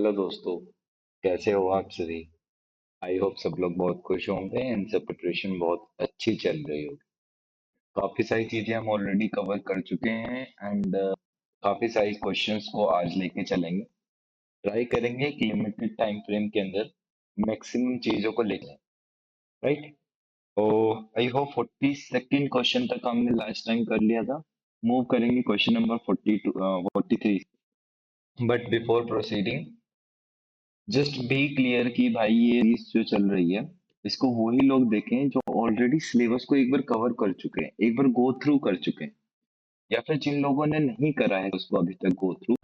Hello दोस्तों, कैसे हो आप सभी। आई होप सब लोग बहुत खुश होंगे एंड सब प्रिपरेशन बहुत अच्छी चल रही होगी। काफी सारी चीजें हम ऑलरेडी कवर कर चुके हैं एंड काफी सारी क्वेश्चंस को आज लेके चलेंगे। ट्राई करेंगे कि लिमिटेड टाइम फ्रेम के अंदर मैक्सिमम चीजों को लेकर, राइट। तो आई होप 42nd क्वेश्चन तक हमने लास्ट टाइम कर लिया था। मूव करेंगे question number 43। But before proceeding, just be clear कि भाई ये सीरीज जो चल रही है, इसको वही लोग देखें जो ऑलरेडी सिलेबस को एक बार कवर कर चुके हैं, एक बार गो थ्रू कर चुके हैं, या फिर जिन लोगों ने नहीं करा है उसको अभी तक गो थ्रू,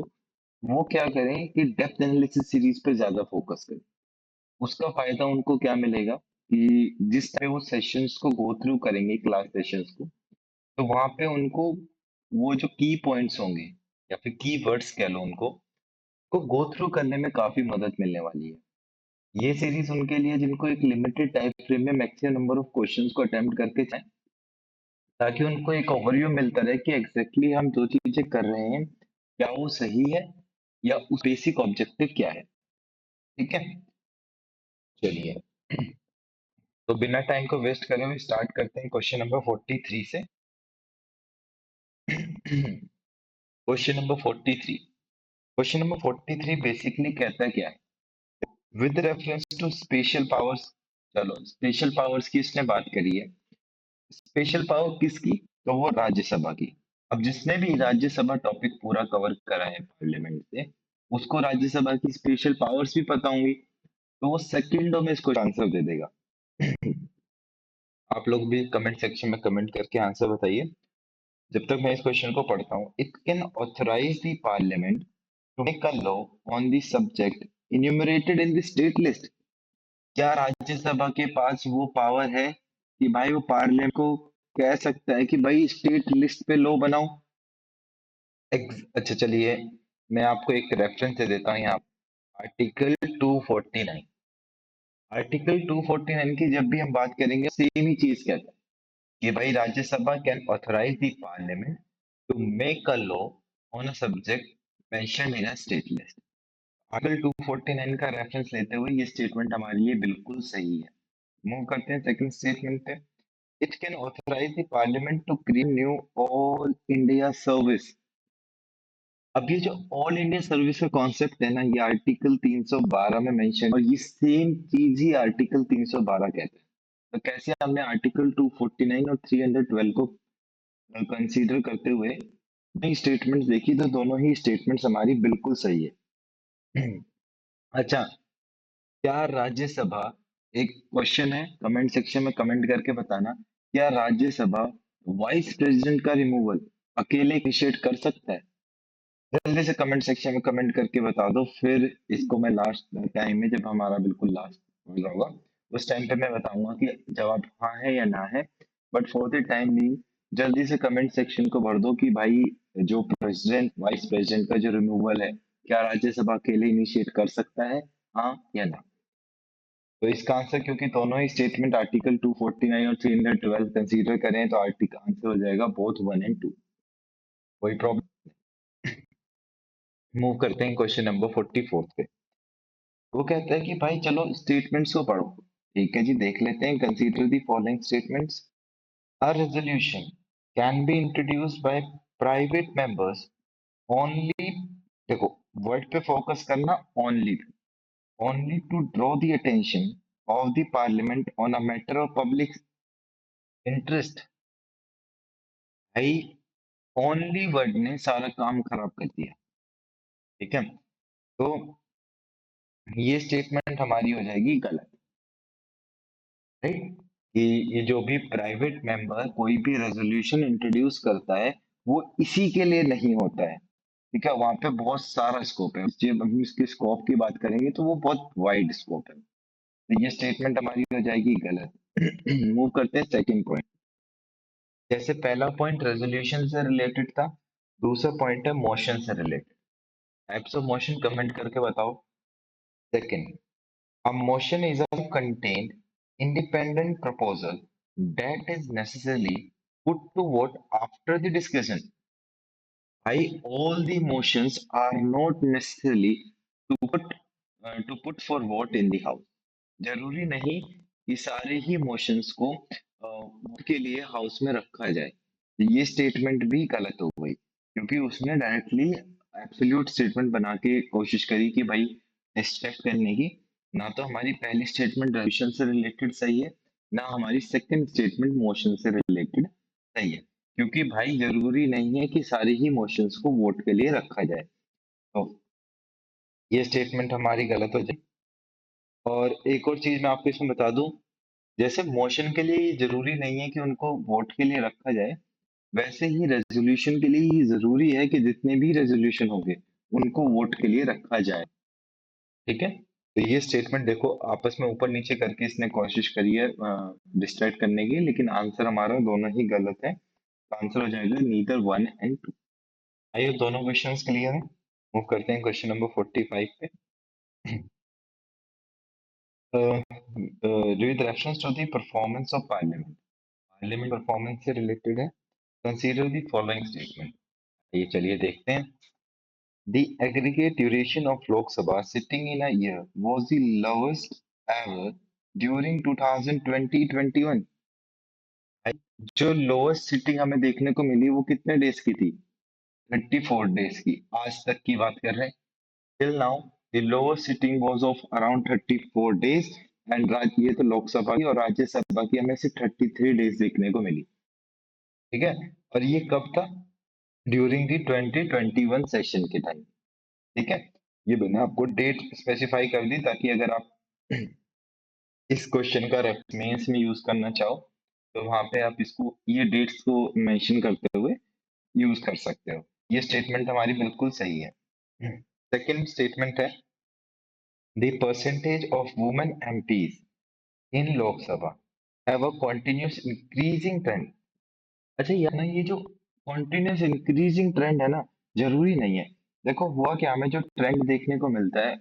वो क्या करें कि डेप्थ एनालिसिस सीरीज पे ज्यादा फोकस करें। उसका फायदा उनको क्या मिलेगा कि जिस तरह वो सेशंस को गो थ्रू करेंगे, क्लास सेशंस को, तो वहां पे उनको वो जो की पॉइंट्स होंगे या फिर की वर्ड्स कह लो उनको, को गो थ्रू करने में काफी मदद मिलने वाली है। ये सीरीज उनके लिए जिनको एक लिमिटेड टाइम फ्रेम में मैक्सिमम नंबर ऑफ क्वेश्चंस को अटेम्प्ट करके जाएं, ताकि उनको एक ओवरव्यू मिलता रहे कि एग्जैक्टली हम जो चीजें कर रहे हैं क्या वो सही है या उस बेसिक ऑब्जेक्टिव क्या है। ठीक है, चलिए। तो बिना टाइम को वेस्ट करे हुए स्टार्ट करते हैं क्वेश्चन नंबर 43 से। Question number 43, question number 43 basically कहता क्या है, with reference to special powers. चलो, स्पेशल पावर्स की इसने बात करी है। स्पेशल पावर किसकी? तो वो राज्यसभा की। अब जिसने भी राज्यसभा टॉपिक पूरा कवर करा है पार्लियामेंट से, उसको राज्यसभा की स्पेशल पावर्स भी पता होंगी, तो वो सेकंडों में इसको आंसर दे देगा। आप लोग भी कमेंट सेक्शन में कमेंट करके आंसर बताइए जब तक मैं इस क्वेश्चन को पढ़ता हूँ। It can authorise the parliament to make a law on the subject enumerated in the state list. क्या राज्यसभा के पास वो पावर है कि भाई वो पार्लियामेंट को कह सकता है कि भाई स्टेट लिस्ट पे लॉ बनाओ? अच्छा चलिए, मैं आपको एक रेफरेंस दे देता हूँ यहाँ। आर्टिकल 249, आर्टिकल 249 की जब भी हम बात करेंगे सेम ही चीज कहता है कि भाई राज्यसभा can authorise the parliament to make a law on a subject mentioned in a state list. Article 249 का रेफरेंस लेते हुए ये स्टेटमेंट हमारे लिए बिल्कुल सही है। मूव करते हैं सेकंड स्टेटमेंट पे। It can authorise the parliament to create new all India service. अब ये जो ऑल इंडिया सर्विस का कॉन्सेप्ट है ना, ये आर्टिकल 312 में मेंशन, और ये सेम चीज ही आर्टिकल 312 कहते हैं। तो कैसे हमने आर्टिकल 249 और 312 को कंसीडर करते हुए नई स्टेटमेंट्स देखी, तो दोनों ही स्टेटमेंट्स हमारी बिल्कुल सही है। अच्छा, क्या राज्यसभा, एक क्वेश्चन है, कमेंट सेक्शन में कमेंट करके बताना, क्या राज्यसभा वाइस प्रेसिडेंट का रिमूवल अकेले इनिशिएट कर सकता है? जल्दी से कमेंट सेक्शन में कमेंट करके बता दो, फिर इसको मैं लास्ट टाइम में, जब हमारा बिल्कुल लास्ट होगा, उस टाइम पे मैं बताऊंगा कि जवाब हाँ है या ना है। But for the time being, जल्दी से कमेंट सेक्शन को भर दो कि भाई जो प्रेसिडेंट वाइस प्रेसिडेंट का जो रिमूवल है, क्या राज्यसभा अकेले इनिशिएट कर सकता है, हाँ या ना। तो इसका आंसर, क्योंकि दोनों ही स्टेटमेंट आर्टिकल 249 और 312 कंसीडर करें, तो आर्टिकल आंसर हो जाएगा बोथ 1 एंड 2। कोई प्रॉब्लम? मूव करते हैं क्वेश्चन नंबर 44 पे। वो कहता है कि भाई चलो स्टेटमेंट्स को पढ़ो। ठीक है जी, देख लेते हैं। Consider the following statements. A resolution can be introduced by private members only, देखो वर्ड पे फोकस करना, only, only to draw the attention of the parliament on a matter of public interest. भाई ओनली वर्ड ने सारा काम खराब कर दिया। ठीक है, तो ये स्टेटमेंट हमारी हो जाएगी गलत, राइट। कि ये जो भी प्राइवेट मेंबर कोई भी रेजोल्यूशन इंट्रोड्यूस करता है, वो इसी के लिए नहीं होता है। ठीक है, वहां पे बहुत सारा स्कोप है। जब हम इसके स्कोप की बात करेंगे तो वो बहुत वाइड स्कोप है, तो ये स्टेटमेंट हमारी हो जाएगी गलत। मूव करते हैं सेकंड पॉइंट। जैसे पहला पॉइंट रेजोल्यूशन से रिलेटेड था, दूसरा पॉइंट है मोशन से related. Types of motion comment करके बताओ। Second, a motion is a contained independent proposal that is necessarily put to vote after the discussion. Why all the motions are not necessarily to put to put for vote in the house. जरूरी नहीं कि सारे ही motions को vote के लिए house में रखा जाए। तो ये स्टेटमेंट भी गलत हो गई, क्योंकि उसने डायरेक्टली एब्सोल्यूट स्टेटमेंट बना के कोशिश करी कि भाई डिस्ट्रैक्ट करने की। ना तो हमारी पहली स्टेटमेंट रेजोल्यूशन से रिलेटेड सही है, ना हमारी सेकंड स्टेटमेंट मोशन से रिलेटेड सही है, क्योंकि भाई जरूरी नहीं है कि सारे ही मोशंस को वोट के लिए रखा जाए। तो ये स्टेटमेंट हमारी गलत हो जाए। और एक और चीज मैं आपको इसमें बता दूं, जैसे मोशन के लिए ये जरूरी नहीं है कि उनको वोट के लिए रखा जाए, वैसे ही रेजोल्यूशन के लिए ये जरूरी है कि जितने भी रेजोल्यूशन होंगे उनको वोट के लिए रखा जाए। ठीक है, तो ये स्टेटमेंट देखो आपस में ऊपर नीचे करके इसने कोशिश करी है डिस्ट्रैक्ट करने की, लेकिन आंसर हमारा दोनों ही गलत है। आंसर हो जाएगा नीदर 1 and 2। आइए दोनों क्वेश्चंस क्लियर है, मूव करते हैं क्वेश्चन नंबर 45 पे। With reference to the performance of parliament, parliament performance से रिलेटेड है, कंसीडर द फॉलोइंग स्टेटमेंट। ये चलिए देखते हैं। The aggregate duration of Lok Sabha sitting in a year was the lowest ever during 2020-21। जो lowest sitting हमें देखने को मिली वो कितने डेज की थी? 34 डेज की। आज तक की बात कर रहे हैं। Till now the lowest sitting was of around 34 days, and ये तो लोकसभा की, और राज्यसभा की हमें सिर्फ 33 डेज देखने को मिली। ठीक है, और ये कब था? ड्यूरिंग द 2021 सेशन के टाइम। ठीक है, ये मैंने आपको डेट स्पेसिफाई कर दी ताकि अगर आप इस क्वेश्चन का रेफरेंस में यूज करना चाहो तो वहां पे आप इसको ये डेट्स को मेंशन करते हुए यूज कर सकते हो। ये स्टेटमेंट हमारी बिल्कुल सही है। सेकंड स्टेटमेंट है the percentage of women MPs in Lok Sabha have a continuous increasing trend. अच्छा यार ना, ये जो कॉन्टिन्यूस इंक्रीजिंग ट्रेंड है ना, जरूरी नहीं है। देखो हुआ क्या, हमें जो ट्रेंड देखने को मिलता है,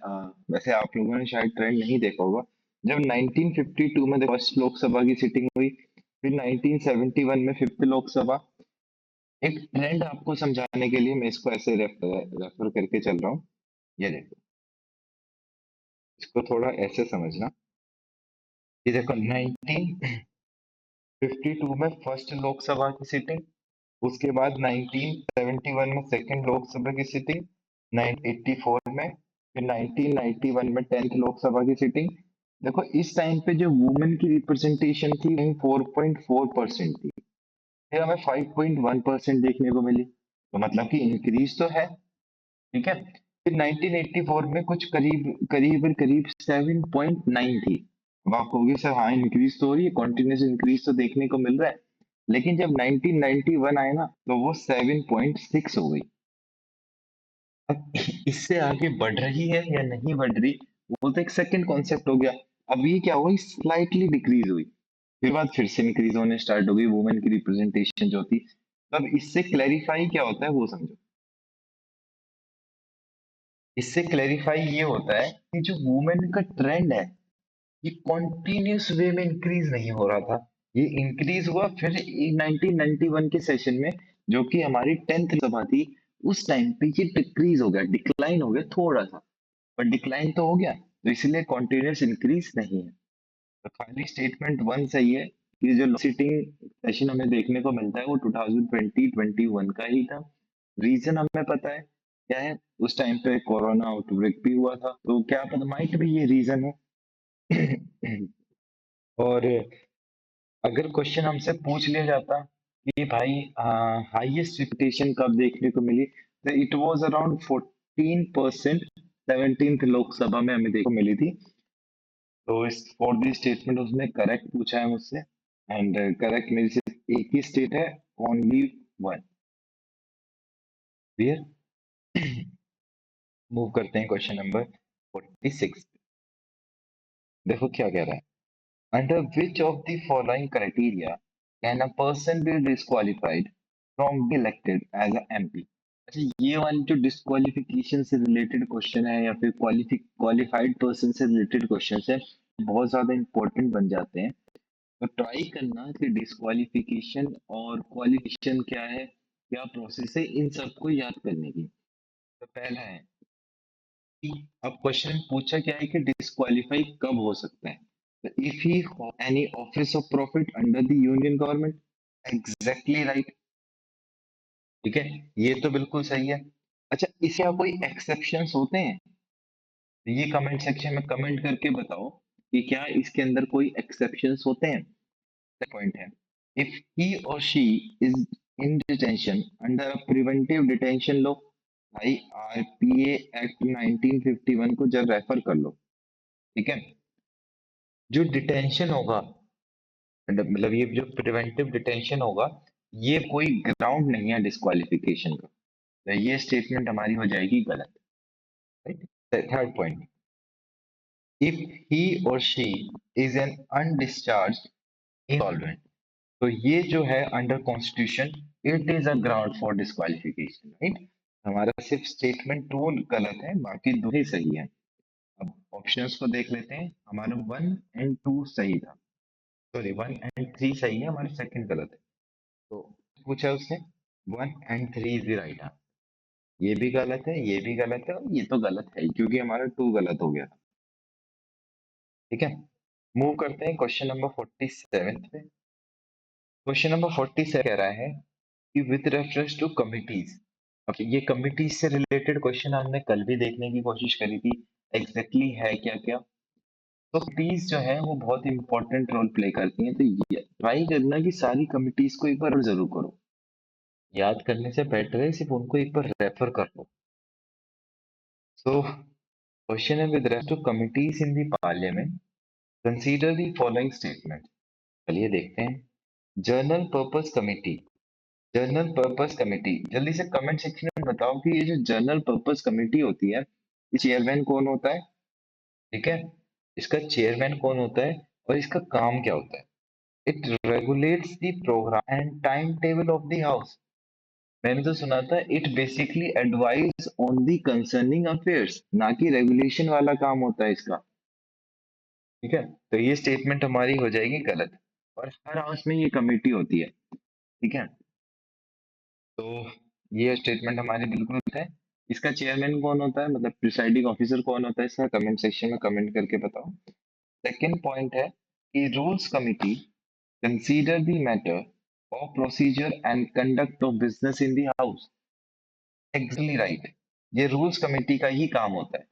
वैसे आप लोगों ने शायद ट्रेंड नहीं देखा होगा। जब 1952 में फर्स्ट लोकसभा की सिटिंग हुई, फिर 1971 में फिफ्थ लोकसभा। एक ट्रेंड आपको समझाने के लिए मैं इसको ऐसे रेफर करके चल रहा हूँ। ये देखो, इसको थोड़ा ऐसे समझना। ये देखो 1952 में फर्स्ट लोकसभा की सिटिंग, उसके बाद 1971 में सेकंड लोकसभा की सिटिंग, 1984 में, फिर 1991 में 10th लोकसभा की सिटिंग। देखो इस टाइम पे जो वुमेन की रिप्रेजेंटेशन थी वही 4.4% थी, फिर हमें 5.1% देखने को मिली, तो मतलब कि इंक्रीज तो है। ठीक है, फिर 1984 में कुछ करीब 7.9 थी। अब आप कहोगे सर हाँ इंक्रीज तो हो रही है, कॉन्टिन्यूस इंक्रीज तो देखने को मिल रहा है, लेकिन जब 1991 आए ना तो वो 7.6 हो गई। अब इससे आगे बढ़ रही है या नहीं बढ़ रही, वो तो एक सेकंड कॉन्सेप्ट हो गया। अब ये क्या हुई, स्लाइटली डिक्रीज हुई, फिर बाद फिर से इंक्रीज होने स्टार्ट हो गई वुमेन की रिप्रेजेंटेशन जो थी। तब इससे क्लैरिफाई क्या होता है वो समझो। इससे क्लैरिफाई ये होता है कि जो वुमेन का ट्रेंड है ये कॉन्टिन्यूस वे में इंक्रीज नहीं हो रहा था, ये इंक्रीज हुआ फिर 1991 के सेशन में, जो कि हमारी 10th सभा थी। उस टाइम पे ये डिक्रीज हो गया, डिक्लाइन हो गया थोड़ा सा, पर डिक्लाइन तो हो गया, तो इसलिए कॉन्टिन्यूस इंक्रीज नहीं है। तो खाली स्टेटमेंट वन सही है कि जो सिटिंग सेशन हमें देखने को मिलता है वो 2020-21 का ही था। रीजन हमें पता है क्या है, उस टाइम पे कोरोना आउटब्रेक भी हुआ था, तो क्या पता माइट भी ये रीजन है। और अगर क्वेश्चन हमसे पूछ लिया जाता कि भाई हाईएस्ट रिपीटेशन कब देखने को मिली, तो it was around 14%, 17th Lok Sabha में हमें देखने को मिली थी। तो इस फॉर दी स्टेटमेंट उसने करेक्ट पूछा है मुझसे, एंड करेक्ट मेरी सिर्फ एक ही स्टेट है, ओनली वन। क्लियर। मूव करते हैं क्वेश्चन नंबर 46। देखो क्या कह रहा है, under which of the following criteria can a person be disqualified from being elected as a MP? अच्छा ये वाली जो डिस्क्वालिफिकेशन से रिलेटेड क्वेश्चन है या फिर क्वालिफाइड पर्सन से रिलेटेड क्वेश्चन है, बहुत ज्यादा इंपॉर्टेंट बन जाते हैं। तो ट्राई करना कि डिस्क्वालिफिकेशन और क्वालिफिकेशन क्या है, क्या प्रोसेस है, इन सबको याद करने की। तो पहला है अब क्वेश्चन पूछा क्या है कि डिस्क्वालीफाई कब हो सकता है, if he any office of profit under the union government. Exactly right. ठीक है, ये तो बिल्कुल सही है। अच्छा, इसके यहाँ कोई एक्सेप्शंस होते हैं? तो ये कमेंट सेक्शन में कमेंट करके बताओ कि क्या इसके अंदर कोई एक्सेप्शंस होते हैं। पॉइंट है, इफ ही और she is in detention under a preventive detention law. भाई आरपीए एक्ट 1951 को जब रेफर कर लो। ठीक है, जो डिटेंशन होगा, मतलब ये जो प्रिवेंटिव डिटेंशन होगा, ये कोई ग्राउंड नहीं है डिस्क्वालिफिकेशन का। तो ये स्टेटमेंट हमारी हो जाएगी गलत। Right. Third point, if he और शी इज एन अनडिस्चार्ज्ड इंसॉल्वेंट, तो ये जो है under constitution it is a ground for disqualification. Right, हमारा सिर्फ स्टेटमेंट टू गलत है, बाकी दो ही सही है। अब ऑप्शंस को देख लेते हैं, हमारा 1 एंड 2 सही था, सॉरी 1 एंड 3 सही है, हमारा सेकंड गलत है। तो पूछा उसने 1 and 3 is the right answer. ये भी गलत है, ये भी गलत है, और ये तो गलत है ही, क्योंकि हमारा 2 गलत हो गया था। ठीक है, मूव करते हैं क्वेश्चन नंबर 47 पे। क्वेश्चन नंबर 47 कह रहा है कि विद रेफरेंस टू कमिटीज। अब ये कमिटीज से रिलेटेड क्वेश्चन हमने कल भी देखने की कोशिश करी थी, एग्जैक्टली है क्या क्या। तो कमिटीज जो है वो बहुत इंपॉर्टेंट रोल प्ले करती हैं, तो ये ट्राई करना कि सारी कमिटीज को एक बार जरूर करो। याद करने से बेटर है सिर्फ उनको एक बार रेफर कर लो। सो क्वेश्चन है, with reference to committees in the parliament consider the following statement. चलिए देखते हैं। General purpose committee, general purpose committee, जल्दी से कमेंट सेक्शन में बताओ कि ये जो जर्नल पर्पस कमेटी होती है, इस चेयरमैन कौन होता है। ठीक है, इसका चेयरमैन कौन होता है और इसका काम क्या होता है। It regulates the programme and time table of the house. मैंने तो सुना था it basically advise on the concerning affairs, ना कि रेगुलेशन वाला काम होता है इसका। ठीक है, तो ये स्टेटमेंट हमारी हो जाएगी गलत, और हर हाउस में ये कमेटी होती है। ठीक है, तो ये स्टेटमेंट हमारी बिल्कुल गलत है। इसका चेयरमैन कौन होता है, मतलब प्रिसाइडिंग ऑफिसर कौन होता है इसका, कमेंट सेक्शन में कमेंट करके बताओ। सेकंड पॉइंट है कि rules committee consider the matter of procedure and conduct of business in the house. Exactly right, ये रूल्स कमिटी का ही काम होता है,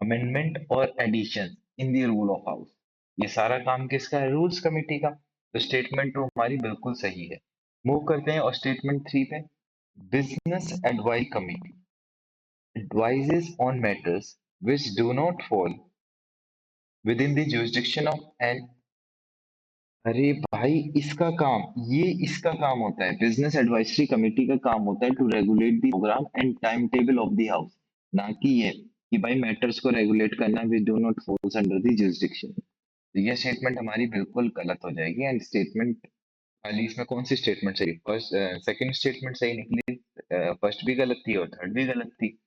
अमेंडमेंट और addition in the rule of house. ये सारा काम किसका है, रूल्स कमिटी का। तो स्टेटमेंट टू हमारी बिल्कुल सही है। मूव करते हैं और स्टेटमेंट 3 पे। Business advice committee advises on matters which do not fall within the jurisdiction of an। अरे भाई, इसका काम, ये इसका काम होता है, बिजनेस एडवाइजरी कमेटी का काम होता है to regulate the programme and time table of the house, ना कि ये कि भाई मैटर्स को रेगुलेट करना which do not falls under the jurisdiction। तो ये स्टेटमेंट हमारी बिल्कुल गलत हो जाएगी। एंड स्टेटमेंट खाली इसमें कौन सी स्टेटमेंट सही, फर्स्ट सेकंड स्टेटमेंट सही निकली, फर्स्ट भी गलत थी और थर्ड भी गलत थी।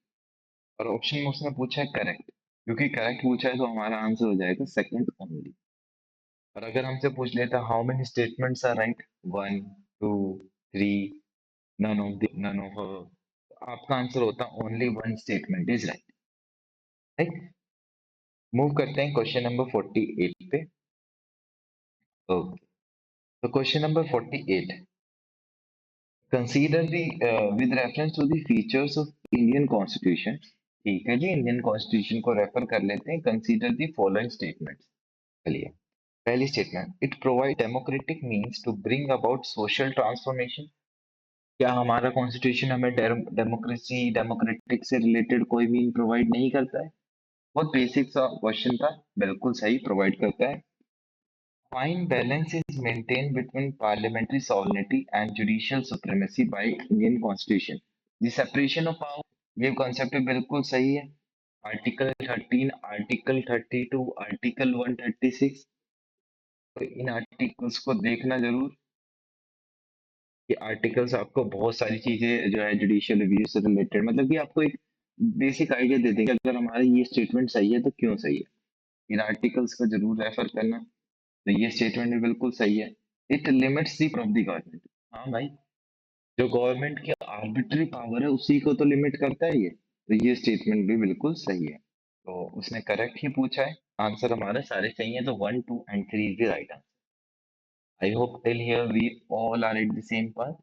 और ऑप्शन में उसने पूछा है करेक्ट, क्योंकि करेक्ट पूछा है तो हमारा आंसर हो जाएगा सेकंड ओनली। और अगर हमसे पूछ लेता how many statements are right, 1 2 3, none of आपका आंसर होता only 1 statement is right. Right, move करते हैं क्वेश्चन नंबर 48 पे। ओके, तो question number 48, consider the with reference to the features of Indian constitution. ठीक है जी, इंडियन कॉन्स्टिट्यूशन को रेफर कर लेते हैं। Consider the following statements. चलिए, पहली statement, it provide democratic means to bring about social transformation. क्या हमारा कॉन्स्टिट्यूशन हमें डेमोक्रेसी डेमोक्रेटिक से रिलेटेड कोई मीन प्रोवाइड नहीं करता है। बहुत बेसिक सा क्वेश्चन था, बिल्कुल सही प्रोवाइड करता है। Fine balance is maintained between parliamentary sovereignty and judicial supremacy by Indian constitution. The separation of power, ये कॉन्सेप्ट बिल्कुल सही है। आर्टिकल 13, आर्टिकल 32, आर्टिकल 136, तो इन आर्टिकल्स को देखना जरूर। ये आर्टिकल्स आपको बहुत सारी चीजें जो है जुडिशियल रिव्यू से रिलेटेड, मतलब कि आपको एक बेसिक आइडिया दे देंगे अगर हमारा ये स्टेटमेंट सही है तो क्यों सही है। इन आर्टिकल्स को जरूर रेफर करना। तो ये स्टेटमेंट भी बिल्कुल सही है। It limits the power of the government. हाँ भाई, जो गवर्नमेंट की आर्बिट्री पावर है उसी को तो लिमिट करता है ये। तो ये स्टेटमेंट भी बिल्कुल सही है। तो उसने करेक्ट ही पूछा है। आंसर हमारे सारे सही है, तो 1, 2 and 3 is the right answer. I hope till here we all are at the same path.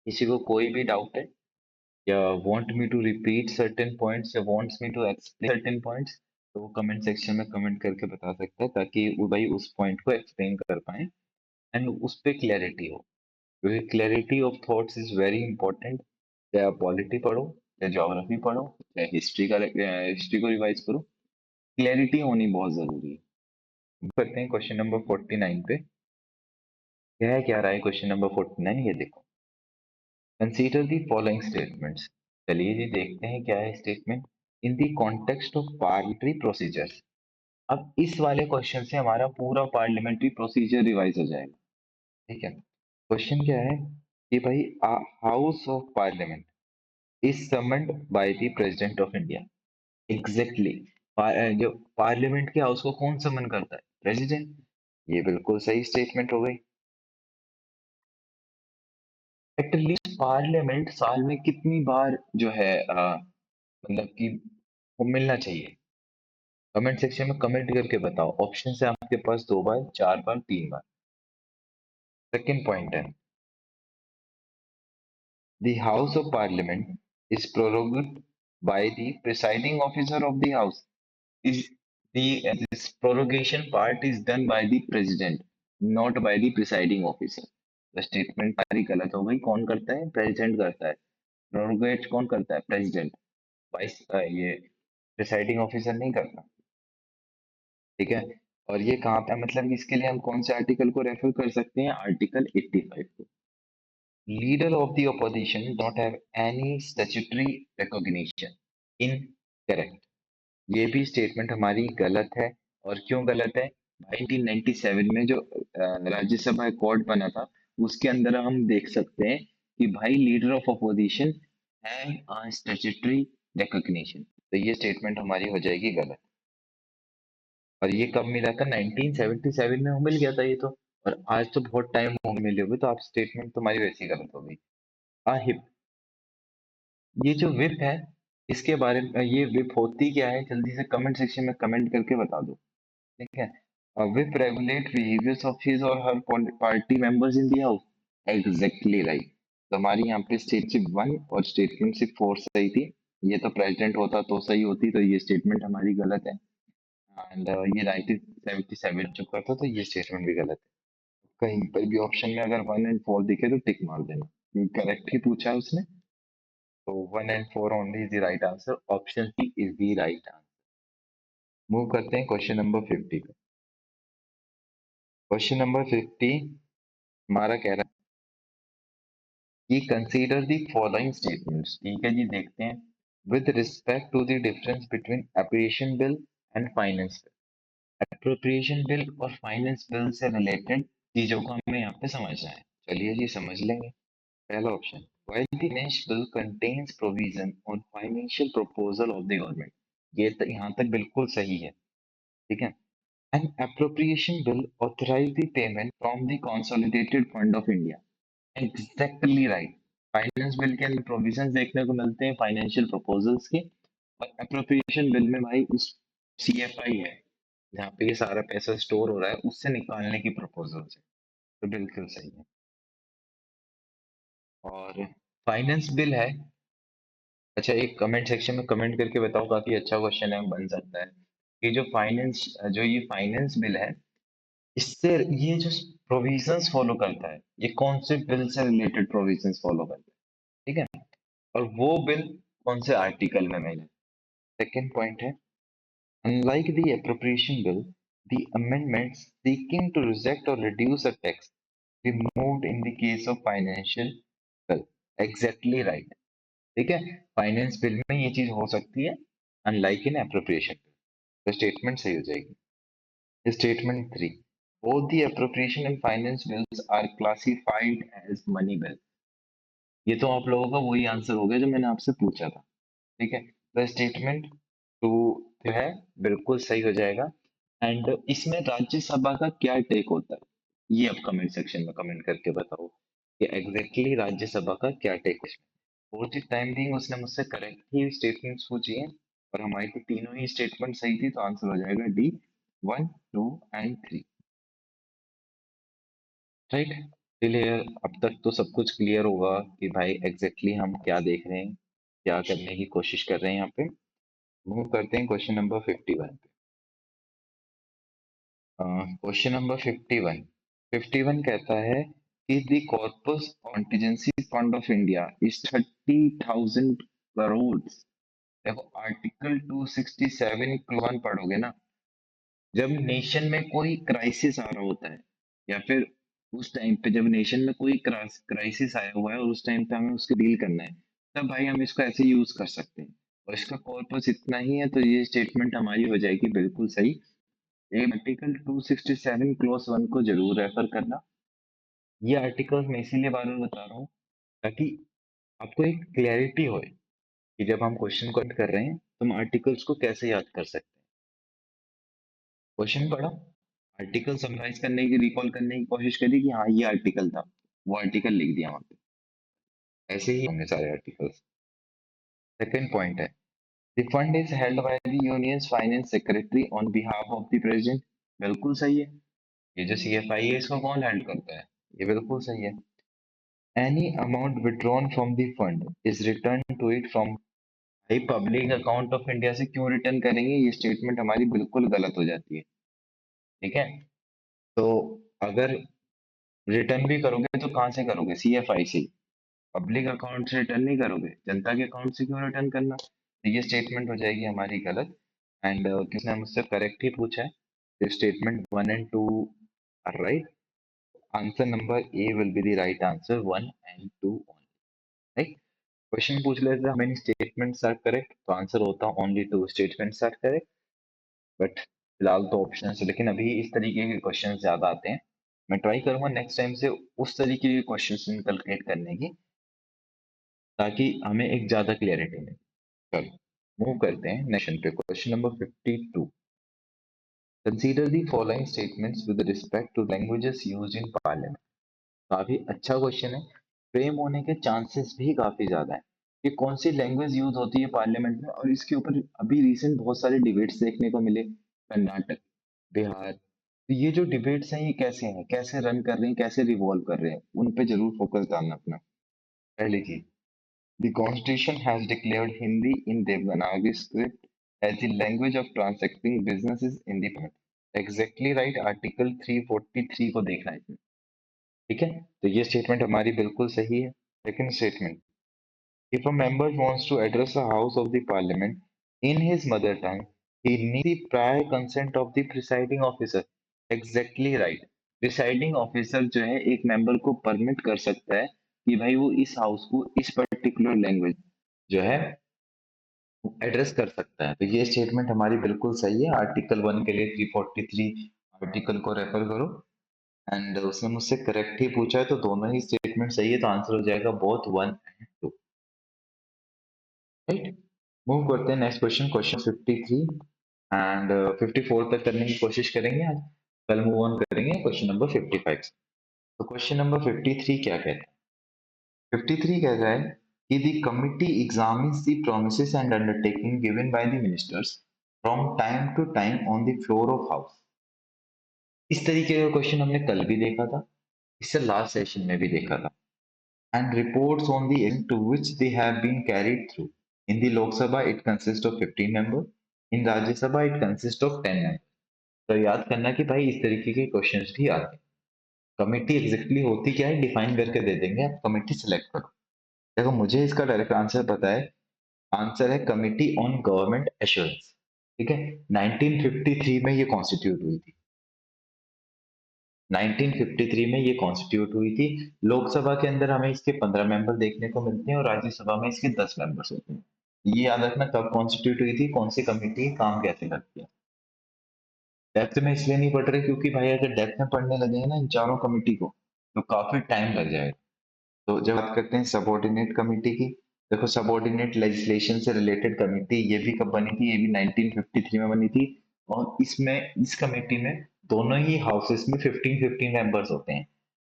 किसी को कोई भी डाउट है या want me to repeat certain points या wants me to explain certain points, तो वो कमेंट सेक्शन में कमेंट करके बता सकता है, ताकि वो भाई उस पॉइंट को एक्सप्लेन कर पाए एंड उस पे क्लैरिटी हो। क्योंकि clarity of thoughts is very important. चाहे आप पॉलिटी पढ़ो, चाहे ज्योग्राफी पढ़ो, चाहे हिस्ट्री को रिवाइज करो, क्लैरिटी होनी बहुत जरूरी है। करते हैं क्वेश्चन नंबर 49 पे। क्या रहा है क्वेश्चन नंबर 49, ये देखो। Consider the following statements. चलिए जी देखते हैं क्या है statement. In the context of parliamentary procedures. अब इस वाले क्वेश्चन से हमारा पूरा पार्लियामेंट्री प्रोसीजर रिवाइज हो जाएगा। ठीक है। क्वेश्चन क्या है कि भाई house of parliament is summoned by the president of India. Exactly. जो पार्लियामेंट के हाउस को कौन समन करता है? प्रेसिडेंट। ये बिल्कुल सही स्टेटमेंट हो गई। एटलीस्ट पार्लियामेंट साल में कितनी बार जो है मतलब कि वो मिलना चाहिए? कमेंट सेक्शन में कमेंट करके बताओ। ऑप्शन है आपके पास 2 बार, 4 बार, 3 बार। सेकंड पॉइंट है, the house of parliament is prorogued by the presiding officer of the house. is this prorogation part is done by the president, not by the presiding officer। तो स्टेटमेंट सारी गलत हो गई। कौन करता है? प्रेसिडेंट करता है। प्रोरोगेट कौन करता है? प्रेसिडेंट। वाइस ये प्रिसाइडिंग ऑफिसर नहीं करता। ठीक है। और ये कहाँ पे मतलब कि इसके लिए हम कौन से आर्टिकल को रेफर कर सकते हैं? आर्टिकल 85 को। Leader of the opposition don't have any statutory recognition. Incorrect. ये भी स्टेटमेंट हमारी गलत है। और क्यों गलत है? 1997 में जो राज्यसभा अकॉर्ड बना था, उसके अंदर हम देख सकते हैं कि भाई लीडर ऑफ अपोजिशन है स्टैट्यूटरी रिकॉग्निशन। तो ये स्टेटमेंट हमारी हो जाएगी गलत। और ये कब मिला था? 1977 में मिल गया था ये तो। और आज तो बहुत टाइम हो गया मिले हुए, तो आप स्टेटमेंट तुम्हारी वैसी गलत हो गई। हिप। ये जो विप है, इसके बारे में, ये विप होती क्या है? जल्दी से कमेंट सेक्शन में कमेंट करके बता दो। ठीक है। Whip regulate behaviours of his और her party members in the house. Exactly right. तो हमारी यहाँ पे स्टेटमेंट 1 और स्टेटमेंट 4 सही थी। ये तो प्रेसिडेंट होता तो सही होती, तो ये स्टेटमेंट हमारी गलत है। एंड ये 1977 जो करता, तो ये स्टेटमेंट भी गलत है। कहीं पर भी ऑप्शन में अगर 1 एंड 4 दिखे तो टिक मार देना। करेक्ट ही पूछा है उसने। तो 1 and 4 only is the right answer. Option C is the right answer. Move करते हैं क्वेश्चन नंबर 50 पे। क्वेश्चन नंबर 50 हमारा कह रहा है कि कंसीडर द फॉलोइंग स्टेटमेंट्स। ठीक है जी देखते हैं। With respect to the difference between appropriation bill and finance bill. Appropriation bill और फाइनेंस बिल से रिलेटेड चीजों को हमें यहाँ पे समझना है। चलिए जी समझ लेंगे। पहला option, while the finance bill contains provision on financial proposal of the government। ये तो यहाँ तक बिल्कुल सही है। ठीक है। An appropriation bill authorize the payment from the consolidated fund of India। Exactly right. Finance bill के अंदर प्रोविजंस देखने को मिलते हैं फाइनेंशियल प्रपोजल्स के। और अप्रोप्रिएशन बिल में भाई उस सीएफआई है जहाँ पे ये सारा पैसा स्टोर हो रहा है, उससे निकालने की प्रपोजल्स है। तो बिल्कुल सही है। और फाइनेंस बिल है। अच्छा, एक कमेंट सेक्शन में कमेंट करके बताओ, काफी अच्छा क्वेश्चन है, बन सकता है। ये जो फाइनेंस बिल है, इससे ये जो प्रोविजंस फॉलो करता है, ये कौन से बिल से रिलेटेड प्रोविजंस फॉलो करता है? ठीक है। और वो बिल कौन से आर्टिकल में मिले? सेकेंड पॉइंट है, unlike the appropriation bill, the amendments seeking to reject और reduce a tax removed in the case of financial bill. Exactly right. ठीक है। फाइनेंस बिल में ये चीज हो सकती है, अनलाइक इन एप्रोप्रिएशन बिल। तो स्टेटमेंट सही हो जाएगी। Statement 3, both the appropriation and finance bills are classified as money bill। ये तो आप लोगों का वही आंसर हो गया जो मैंने आपसे पूछा था। ठीक है। तो स्टेटमेंट 2 जो है बिल्कुल सही हो जाएगा। एंड इसमें राज्यसभा का क्या टेक होता है, ये आप कमेंट सेक्शन में कमेंट करके बताओ कि एग्जैक्टली राज्यसभा का क्या टेक है। फॉर द टाइम बीइंग उसने मुझसे करेक्ट ही स्टेटमेंट्स पूछी है और हमारी तो तीनों ही स्टेटमेंट सही थी, तो आंसर हो जाएगा डी, 1, 2 एंड 3। राइट। क्लियर, अब तक तो सब कुछ क्लियर होगा कि भाई एग्जैक्टली हम क्या देख रहे हैं, क्या करने की कोशिश कर रहे हैं यहाँ पे। मूव करते हैं क्वेश्चन नंबर 51 पे। Question number 51। 51 कहता है कि the corpus contingency fund of India is 30,000 crore. देखो आर्टिकल 267 क्लोज 1 पढ़ोगे ना, जब नेशन में कोई क्राइसिस आ रहा होता है या फिर उस टाइम पे जब नेशन में कोई क्राइसिस आया हुआ है और उस टाइम पे हमें उसको डील करना है, तब भाई हम इसको ऐसे यूज कर सकते हैं। और इसका कॉर्पस इतना ही है, तो ये स्टेटमेंट हमारी हो जाएगी बिल्कुल सही। ये आर्टिकल 267 क्लोज 1 को जरूर रेफर करना। ये आर्टिकल्स मैं इसीलिए बार बार बता रहा हूँ ताकि आपको एक क्लैरिटी हो कि जब हम क्वेश्चन को कर रहे हैं तो हम आर्टिकल्स को कैसे याद कर सकते हैं। क्वेश्चन पढ़ा, आर्टिकल समराइज करने की, रिकॉल करने की कोशिश करी कि हाँ ये आर्टिकल था, वो आर्टिकल लिख दिया वहां पे। ऐसे ही होंगे सारे आर्टिकल्स। सेकंड पॉइंट है, the fund is held by the unions finance secretary on behalf of the president. बिल्कुल सही है। ये जो सीएफआई है इसको कौन हेल्ड करता है, ये बिल्कुल सही है। Any amount withdrawn from the fund is return to it from, भाई पब्लिक अकाउंट ऑफ इंडिया से क्यों रिटर्न करेंगे, ये स्टेटमेंट हमारी बिल्कुल गलत हो जाती है। ठीक है, तो अगर रिटर्न भी करोगे तो कहाँ से करोगे, सीएफआई से। पब्लिक अकाउंट से रिटर्न नहीं करोगे, जनता के अकाउंट से क्यों रिटर्न करना। तो ये स्टेटमेंट हो जाएगी हमारी गलत। एंड किसने मुझसे करेक्ट ही पूछा है, statement 1 and 2 are right. Answer number A will be the right answer, 1 and 2 right. Question पूछ लेते हैं मेनी स्टेटमेंट्स आर करेक्ट, तो आंसर होता only 2 statements are correct. But फिलहाल तो ऑप्शन है, लेकिन अभी इस तरीके के क्वेश्चन ज्यादा आते हैं। मैं ट्राई करूंगा नेक्स्ट टाइम से उस तरीके के क्वेश्चन इनकलकेट करने की, ताकि हमें एक ज्यादा क्लियरिटी मिले। चलो मूव करते हैं नेक्स्ट पे, question number 52। Consider the following statements with respect to languages used in parliament. काफी अच्छा क्वेश्चन है, फ्रेम होने के चांसेस भी काफी ज्यादा है कि कौन सी लैंग्वेज यूज होती है पार्लियामेंट में, और इसके ऊपर अभी रिसेंट बहुत सारे डिबेट्स देखने को मिले। कर्नाटक, बिहार, तो ये जो डिबेट्स हैं ये कैसे हैं, कैसे रन कर रहे हैं, कैसे रिवॉल्व कर रहे हैं, उन पे जरूर फोकस डालना अपना। पहली चीज, the constitution has declared Hindi in Devanagari script as the language of transacting businesses in the parliament. Exactly right, article 343 को देखना है इसमें। ठीक है, तो ये स्टेटमेंट हमारी बिल्कुल सही है। Second statement, if a member wants to address the House of the Parliament in his mother tongue, he needs the prior consent of the presiding officer. Exactly right. Presiding officer जो है एक member को permit कर सकता है कि भाई वो इस हाउस को इस पर्टिकुलर लैंग्वेज जो है एड्रेस कर सकता है। तो ये स्टेटमेंट हमारी बिल्कुल सही है। आर्टिकल 1 के लिए 343 आर्टिकल को रेफर करो। एंड उसने मुझसे करेक्ट ही पूछा है, तो दोनों ही स्टेटमेंट सही है, तो आंसर हो जाएगा बोथ 1 and 2। राइट, मूव करते हैं नेक्स्ट क्वेश्चन, क्वेश्चन 53 एंड 54 तक करने की कोशिश करेंगे आज। कल मूव ऑन करेंगे क्वेश्चन नंबर 55। तो क्वेश्चन नंबर 53 क्या कहता है, 53 कहता है कि the committee examines the promises and undertaking given by the ministers from time to time on the floor of house. इस तरीके का क्वेश्चन हमने कल भी देखा था, इससे लास्ट सेशन में भी देखा था। And reports on the extent to which they have been carried through. In the Lok Sabha, it consists of 15 members. In Rajya Sabha, it consists of 10 members. तो याद करना कि भाई इस तरीके के क्वेश्चंस भी आते हैं। कमेटी एग्जैक्टली होती क्या है डिफाइन करके दे देंगे, आप कमेटी सिलेक्ट करो। देखो मुझे इसका डायरेक्ट आंसर पता है, आंसर है कमेटी ऑन गवर्नमेंट एश्योरेंस। ठीक है, 1953 में ये कॉन्स्टिट्यूट हुई थी। 1953 में ये कॉन्स्टिट्यूट हुई थी। लोकसभा के अंदर हमें इसके 15 मेंबर देखने को मिलते हैं और राज्यसभा में इसके 10 मेंबर्स होते हैं। ये याद रखना कब कॉन्स्टिट्यूट हुई थी, कौन सी कमेटी काम कैसे करती है। डेप्थ में इसलिए नहीं पढ़ रहे क्योंकि भाई अगर डेप्थ में पढ़ने लगेंगे ना इन चारों कमेटी को तो काफी टाइम लग जाएगा। तो जब बात करते हैं सबॉर्डिनेट कमेटी की, देखो सबॉर्डिनेट लेजिस्लेशन से रिलेटेड कमेटी ये भी कब बनी थी, ये भी 1953 में बनी थी। और इसमें इस कमेटी में दोनों ही हाउसेस में 15-15 मेंबर्स होते हैं।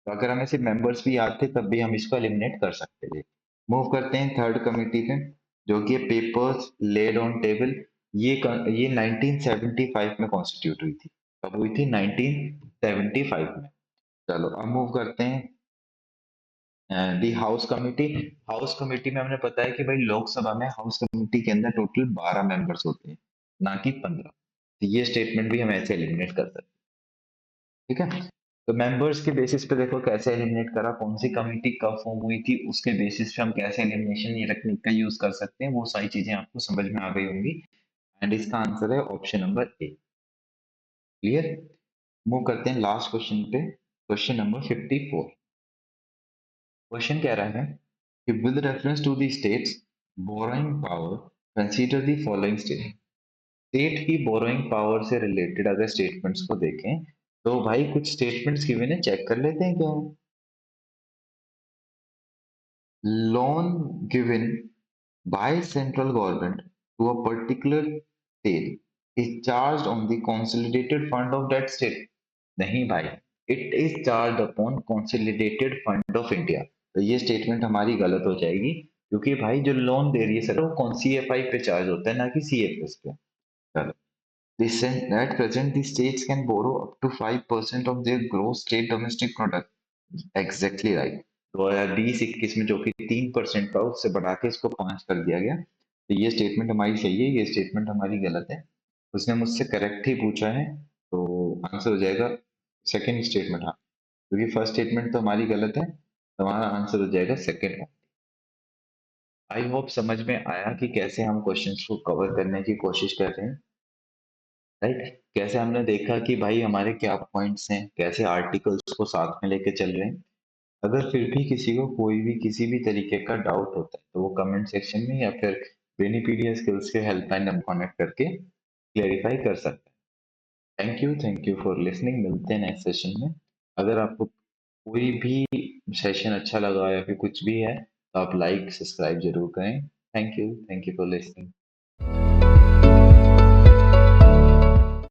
तो अगर हमें सिर्फ मेंबर्स भी याद थे तब भी हम इसको एलिमिनेट कर सकते थे। मूव करते हैं थर्ड कमिटी पे, जो कि पेपर्स लेड ऑन टेबल। ये 1975 में कॉन्स्टिट्यूट हुई थी। कब हुई थी? 1975 में। चलो अब मूव करते हैं the house committee. House committee में हमने पता है कि भाई लोकसभा में हाउस कमिटी के अंदर टोटल 12 मेंबर्स होते हैं, ना कि 15। तो ये स्टेटमेंट भी हम ऐसे एलिमिनेट कर सकते हैं, ठीक है। तो मेंबर्स के बेसिस पे देखो कैसे एलिमिनेट करा, कौन सी कमिटी कब फॉर्म हुई थी, उसके बेसिस पे हम कैसे एलिमिनेशन ये टेक्निक का यूज कर सकते हैं, वो सारी चीजें आपको समझ में आ गई होंगी। एंड इसका आंसर है option number A. Clear. Move करते हैं लास्ट क्वेश्चन पे, क्वेश्चन नंबर 54। क्वेश्चन कह रहा है कि with reference to the state's borrowing power consider the following statement. State की बोरोइंग पावर से रिलेटेड अगर स्टेटमेंट्स को देखें तो भाई कुछ स्टेटमेंट्स गिवन है, चेक कर लेते हैं क्या है। Loan given by central government to a particular state is charged on the consolidated fund of that state। नहीं भाई, it is charged upon consolidated fund of India। तो ये स्टेटमेंट हमारी गलत हो जाएगी, क्योंकि भाई जो लोन दे रही है सर वो कौन CFI पे चार्ज होता है, ना कि CFS पे। चलो, at present the states can borrow up to 5% of their gross state domestic product। Exactly right. 2020-21 में जो कि 3% था उससे बढ़ा के इसको 5 कर दिया गया। तो ये स्टेटमेंट हमारी सही है, ये स्टेटमेंट हमारी गलत है। उसने मुझसे करेक्ट ही पूछा है, तो आंसर हो जाएगा सेकंड स्टेटमेंट। हाँ, क्योंकि फर्स्ट स्टेटमेंट तो हमारी गलत है, तो हमारा आंसर हो जाएगा सेकंड। आई होप समझ में आया कि कैसे हम क्वेश्चंस को कवर करने की कोशिश कर रहे हैं, राइट। कैसे हमने देखा कि भाई हमारे क्या पॉइंट्स हैं, कैसे आर्टिकल्स को साथ में लेके चल रहे हैं। अगर फिर भी किसी को कोई भी किसी भी तरीके का डाउट होता है तो वो कमेंट सेक्शन में या फिर बेनिपीडिया स्किल्स के हेल्पलाइन नंबर कनेक्ट करके क्लेरिफाई कर सकते हैं। Thank you for listening. मिलते हैं नेक्स्ट सेशन में। अगर आपको कोई भी सेशन अच्छा लगा या फिर कुछ भी है तो आप लाइक सब्सक्राइब जरूर करें। Thank you for listening.